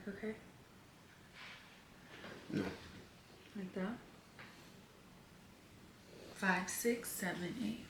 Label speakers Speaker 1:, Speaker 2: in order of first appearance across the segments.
Speaker 1: okay?
Speaker 2: No.
Speaker 1: Like that? 5, 6, 7, 8.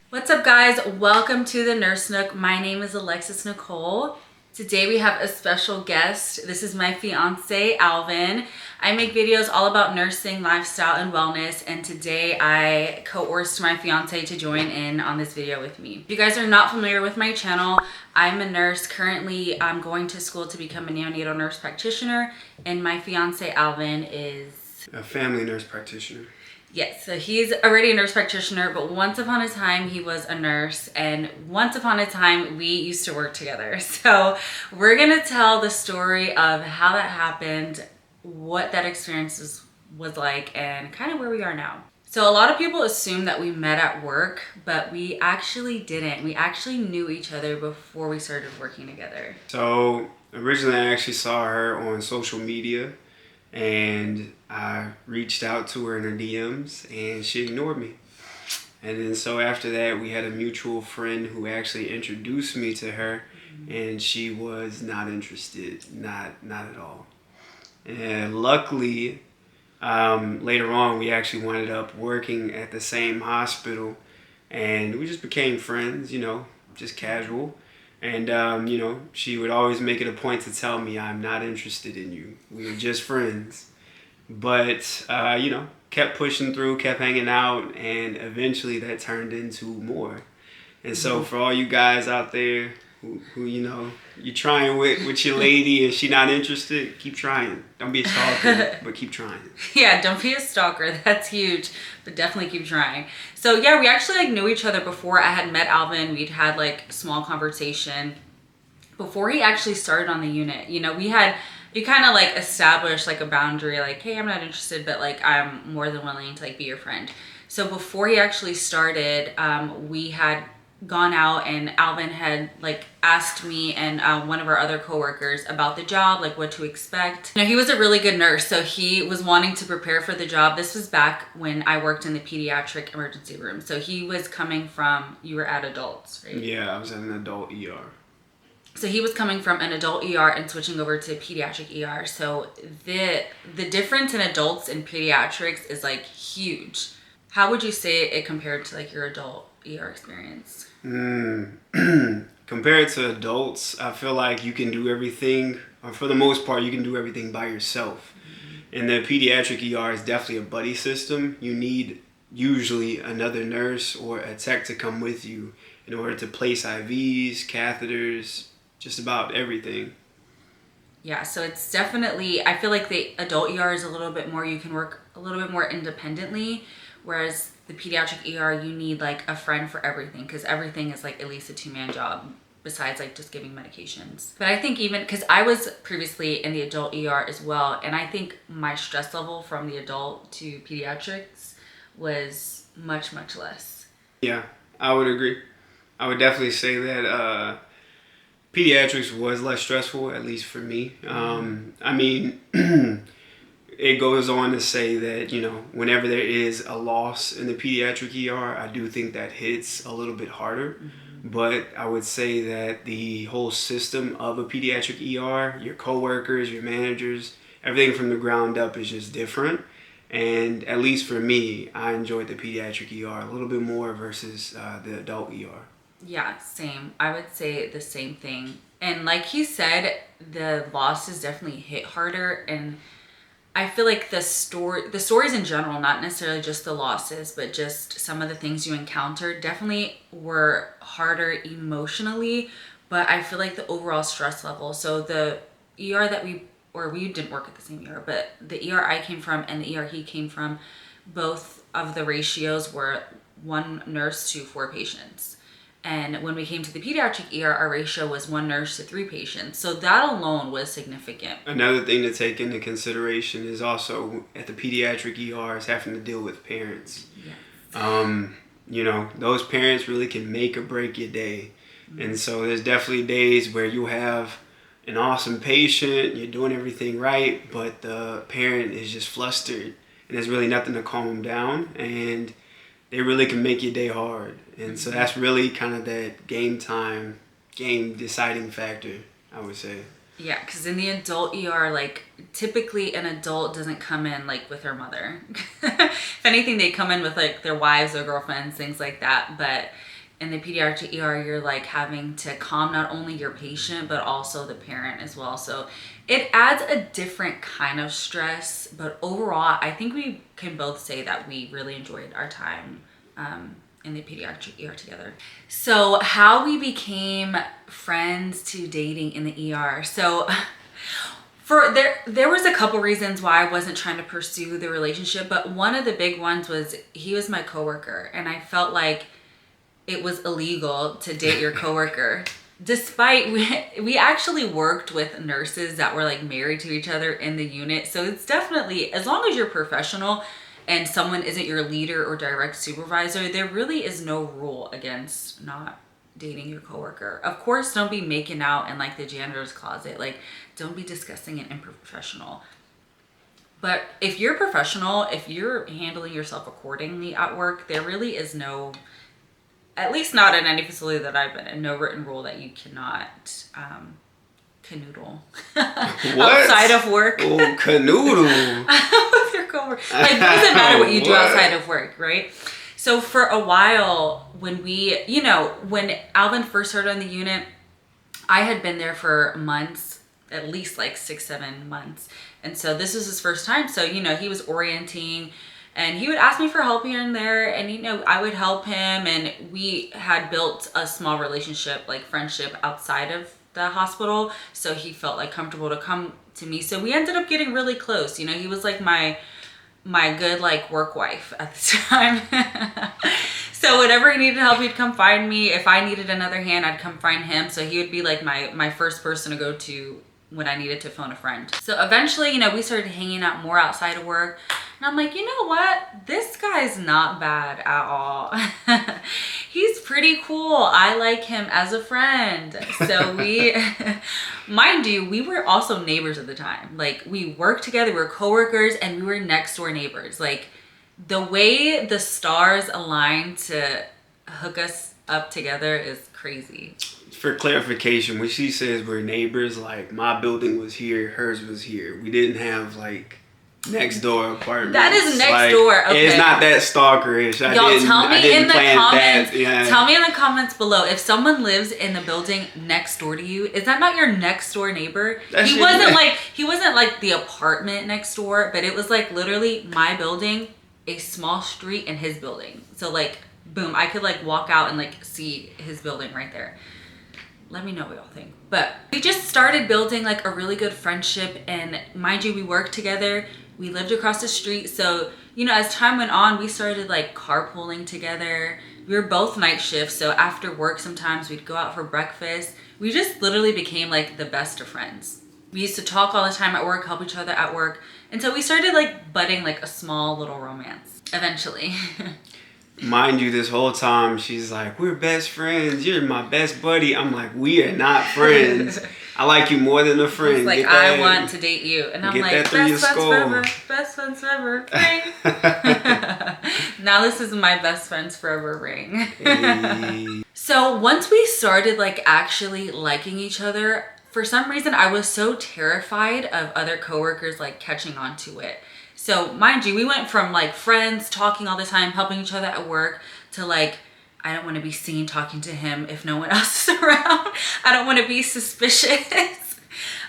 Speaker 1: What's up, guys? Welcome to the Nurse Nook. My name is Alexis Nicole. Today we have a special guest. This is my fiance, Alvin. I make videos all about nursing, lifestyle, and wellness, and today I coerced my fiance to join in on this video with me. If you guys are not familiar with my channel, I'm a nurse. Currently, I'm going to school to become a neonatal nurse practitioner, and my fiance, Alvin, is
Speaker 2: a family nurse practitioner.
Speaker 1: Yes, so he's already a nurse practitioner, but once upon a time he was a nurse, and once upon a time we used to work together. So we're gonna tell the story of how that happened, what that experience was like, and kind of where we are now. So a lot of people assume that we met at work, but we actually didn't. We actually knew each other before we started working together.
Speaker 2: So originally I actually saw her on social media, and I reached out to her in her DMs and she ignored me. And then so after that, we had a mutual friend who actually introduced me to her, and she was not interested, not at all. And luckily, later on, we actually wound up working at the same hospital, and we just became friends, you know, just casual. And, you know, she would always make it a point to tell me, I'm not interested in you. We were just friends. But, you know, kept pushing through, kept hanging out, and eventually that turned into more. And so for all you guys out there who you know, you're trying with your lady and she not interested, keep trying. Don't be a stalker, but keep trying.
Speaker 1: Yeah, don't be a stalker. That's huge, but definitely keep trying. So yeah, we actually knew each other before I had met Alvin. We'd had like small conversation before he actually started on the unit. You know, we kind of like established like a boundary, like, hey, I'm not interested, but like I'm more than willing to like be your friend. So before he actually started, we had gone out, and Alvin had like asked me and one of our other coworkers about the job, like what to expect. You know, he was a really good nurse, so he was wanting to prepare for the job. This was back when I worked in the pediatric emergency room. So he was coming from, you were at adults, right?
Speaker 2: Yeah, I was at an adult ER.
Speaker 1: So he was coming from an adult ER and switching over to pediatric ER. So the difference in adults and pediatrics is like huge. How would you say it compared to like your adult ER experience?
Speaker 2: Compared to adults, I feel like you can do everything, or for the most part, you can do everything by yourself. And the pediatric ER is definitely a buddy system. You need usually another nurse or a tech to come with you in order to place IVs, catheters, just about everything.
Speaker 1: Yeah, so it's definitely, I feel like the adult ER is a little bit more, you can work a little bit more independently, whereas the pediatric ER, you need like a friend for everything, because everything is like at least a 2-man job besides like just giving medications. But I think even, because I was previously in the adult ER as well, and I think my stress level from the adult to pediatrics was much, much less.
Speaker 2: Yeah, I would agree. I would definitely say that pediatrics was less stressful, at least for me. I mean, it goes on to say that, you know, whenever there is a loss in the pediatric ER, I do think that hits a little bit harder. But I would say that the whole system of a pediatric ER, your coworkers, your managers, everything from the ground up is just different. And at least for me, I enjoyed the pediatric ER a little bit more versus the adult ER.
Speaker 1: Yeah, same. I would say the same thing. And like he said, the losses definitely hit harder, and I feel like the stories in general, not necessarily just the losses, but just some of the things you encountered definitely were harder emotionally, but I feel like the overall stress level. So the ER that we didn't work at the same ER, but the ER I came from and the ER he came from, both of the ratios were 1 nurse to 4 patients. And when we came to the pediatric ER, our ratio was 1 nurse to 3 patients. So that alone was significant.
Speaker 2: Another thing to take into consideration is also at the pediatric ERs having to deal with parents.
Speaker 1: Yes.
Speaker 2: You know, those parents really can make or break your day. And so there's definitely days where you have an awesome patient, you're doing everything right, but the parent is just flustered and there's really nothing to calm them down, and they really can make your day hard. And so that's really kind of that game deciding factor, I would say.
Speaker 1: Yeah, because in the adult ER, like, typically an adult doesn't come in, like, with their mother. If anything, they come in with, like, their wives or girlfriends, things like that. But in the pediatric ER, you're, like, having to calm not only your patient, but also the parent as well. So it adds a different kind of stress. But overall, I think we can both say that we really enjoyed our time in the pediatric ER together. So how we became friends to dating in the ER. So there was a couple reasons why I wasn't trying to pursue the relationship, but one of the big ones was he was my coworker, and I felt like it was illegal to date your coworker. Despite we actually worked with nurses that were like married to each other in the unit. So it's definitely, as long as you're professional and someone isn't your leader or direct supervisor, there really is no rule against not dating your coworker. Of course, don't be making out in like the janitor's closet. Like, don't be disgusting and unprofessional. But if you're professional, if you're handling yourself accordingly at work, there really is no, at least not in any facility that I've been in, no written rule that you cannot canoodle outside of work.
Speaker 2: Oh, canoodle.
Speaker 1: With your coworker. Like, it doesn't matter what you do outside of work, right? So for a while, when when Alvin first started on the unit, I had been there for months, at least like 6-7 months. And so this was his first time. So, he was orienting, and he would ask me for help here and there, and, I would help him. And we had built a small relationship, like friendship outside of the hospital. So he felt like comfortable to come to me. So we ended up getting really close. He was like my good like work wife at the time. So whenever he needed help, he'd come find me. If I needed another hand, I'd come find him. So he would be like my first person to go to when I needed to phone a friend. So eventually, we started hanging out more outside of work. And I'm like, you know what? This guy's not bad at all. He's pretty cool. I like him as a friend. So mind you, we were also neighbors at the time. Like, we worked together, we were coworkers, and we were next door neighbors. Like, the way the stars aligned to hook us up together is crazy.
Speaker 2: For clarification, when she says we're neighbors, like, my building was here, hers was here. We didn't have like next door apartments.
Speaker 1: That is next door. Okay.
Speaker 2: It's not that stalkerish.
Speaker 1: Y'all tell me in the comments.
Speaker 2: Yeah.
Speaker 1: Tell me in the comments below if someone lives in the building next door to you. Is that not your next door neighbor? He wasn't like the apartment next door, but it was like literally my building, a small street, and his building. So like, boom, I could like walk out and like see his building right there. Let me know what y'all think. But we just started building like a really good friendship, and mind you, we worked together. We lived across the street. So, as time went on, we started like carpooling together. We were both night shifts. So after work, sometimes we'd go out for breakfast. We just literally became like the best of friends. We used to talk all the time at work, help each other at work. And so we started like budding like a small little romance eventually.
Speaker 2: Mind you, this whole time, she's like, we're best friends. You're my best buddy. I'm like, we are not friends. I like you more than a friend.
Speaker 1: He's like, I want to date you. And I'm like, best friends forever. Best friends forever. Ring. Now this is my best friends forever ring. Hey. So once we started like actually liking each other, for some reason, I was so terrified of other coworkers like catching on to it. So mind you, we went from like friends talking all the time, helping each other at work, to like, I don't want to be seen talking to him if no one else is around. I don't want to be suspicious.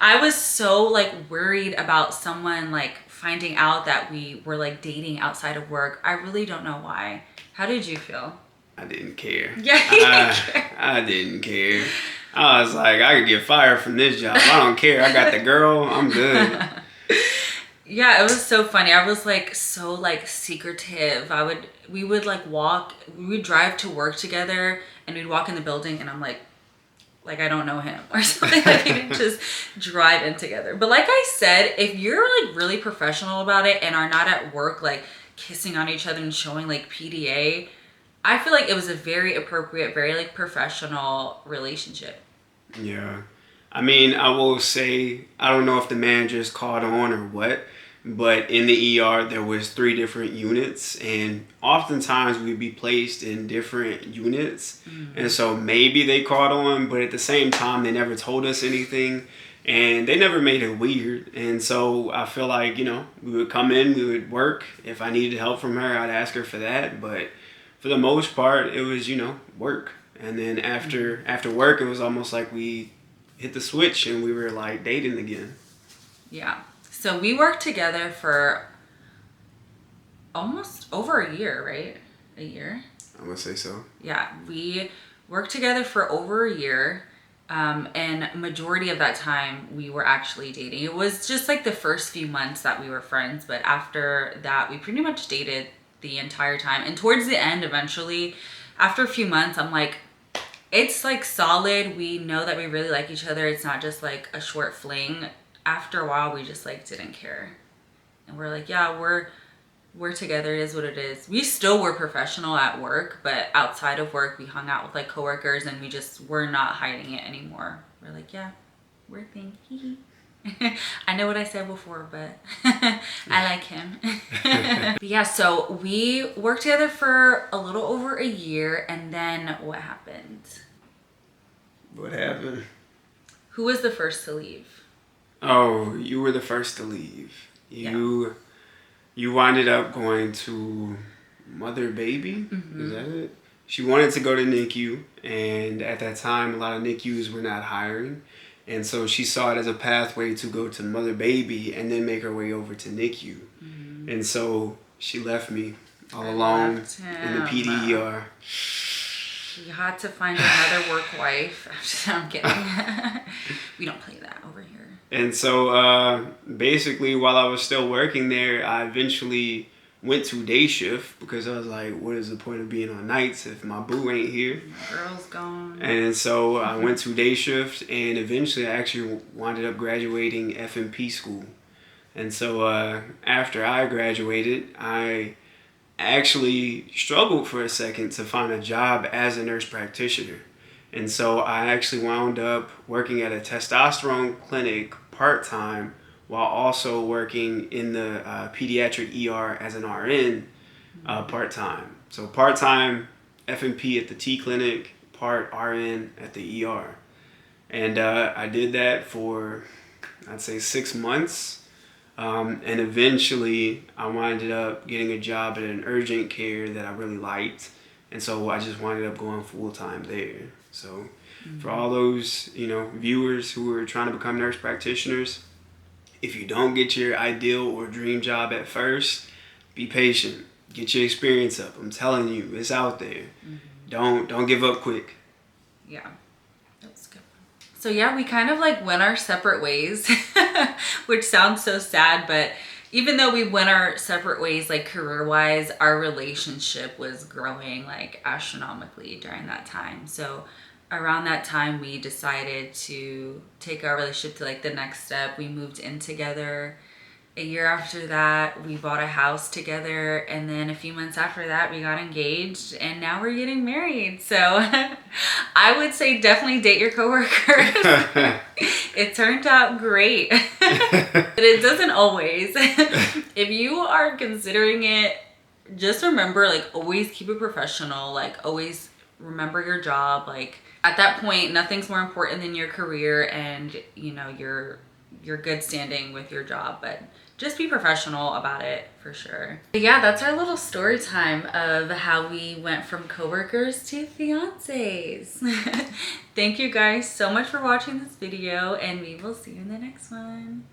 Speaker 1: I was so like worried about someone like finding out that we were like dating outside of work. I really don't know why. How did you feel?
Speaker 2: I didn't care.
Speaker 1: Yeah,
Speaker 2: I didn't care. I was like, I could get fired from this job. I don't care. I got the girl. I'm good.
Speaker 1: Yeah, it was so funny. I was like so like secretive. We would like we would drive to work together, and we'd walk in the building, and I'm like I don't know him or something. Like, we didn't just drive in together. But like I said, if you're like really professional about it and are not at work like kissing on each other and showing like PDA, I feel like it was a very appropriate, very like professional relationship.
Speaker 2: Yeah. I mean, I will say, I don't know if the managers caught on or what, But in the ER, there was 3 different units, and oftentimes we'd be placed in different units. And so maybe they caught on, but at the same time, they never told us anything, and they never made it weird. And so I feel like, you know, we would come in, we would work. If I needed help from her, I'd ask her for that. But for the most part, it was, you know, work. And then after work, it was almost like we hit the switch and we were like dating again.
Speaker 1: Yeah. So we worked together for almost over a year, right? A year?
Speaker 2: I'm gonna say so.
Speaker 1: Yeah, we worked together for over a year. And majority of that time we were actually dating. It was just like the first few months that we were friends, but after that we pretty much dated the entire time. And towards the end, eventually, after a few months, I'm like, it's like solid. We know that we really like each other. It's not just like a short fling. After a while, we just like didn't care. And we're like, yeah, we're together. It is what it is. We still were professional at work, but outside of work, we hung out with like coworkers and we just were not hiding it anymore. We're like, yeah, we're a thing. I know what I said before, but I like him. But yeah, so we worked together for a little over a year, and then what happened?
Speaker 2: What happened?
Speaker 1: Who was the first to leave?
Speaker 2: Oh, you were the first to leave. You winded up going to Mother Baby. Is that it? She wanted to go to NICU, and at that time, a lot of NICUs were not hiring. And so she saw it as a pathway to go to Mother Baby and then make her way over to NICU. And so she left me all alone in the PDER.
Speaker 1: You had to find another work wife. I'm kidding. We don't play that over here.
Speaker 2: And so basically, while I was still working there, I eventually went to day shift because I was like, what is the point of being on nights if my boo ain't here?
Speaker 1: My girl's gone.
Speaker 2: And so I went to day shift, and eventually I actually winded up graduating FMP school. And so after I graduated, I actually struggled for a second to find a job as a nurse practitioner. And so I actually wound up working at a testosterone clinic part-time while also working in the pediatric ER as an RN part-time. So part-time FMP at the T clinic, part RN at the ER. And I did that for, I'd say, 6 months. And eventually I winded up getting a job at an urgent care that I really liked. And so I just winded up going full-time there. So for all those, you know, viewers who are trying to become nurse practitioners, if you don't get your ideal or dream job at first, be patient. Get your experience up. I'm telling you, it's out there. Don't give up quick.
Speaker 1: Yeah, that was good. So yeah, we kind of like went our separate ways, which sounds so sad, but even though we went our separate ways, like career-wise, our relationship was growing like astronomically during that time. So around that time, we decided to take our relationship to like the next step. We moved in together. A year after that, we bought a house together, and then a few months after that, we got engaged, and now we're getting married. So I would say definitely date your coworkers. It turned out great, but it doesn't always. If you are considering it, just remember, like, always keep it professional. Like, always remember your job. Like, at that point, nothing's more important than your career and, you know, your good standing with your job, but just be professional about it for sure. But yeah, that's our little story time of how we went from coworkers to fiancés. Thank you guys so much for watching this video, and we will see you in the next one.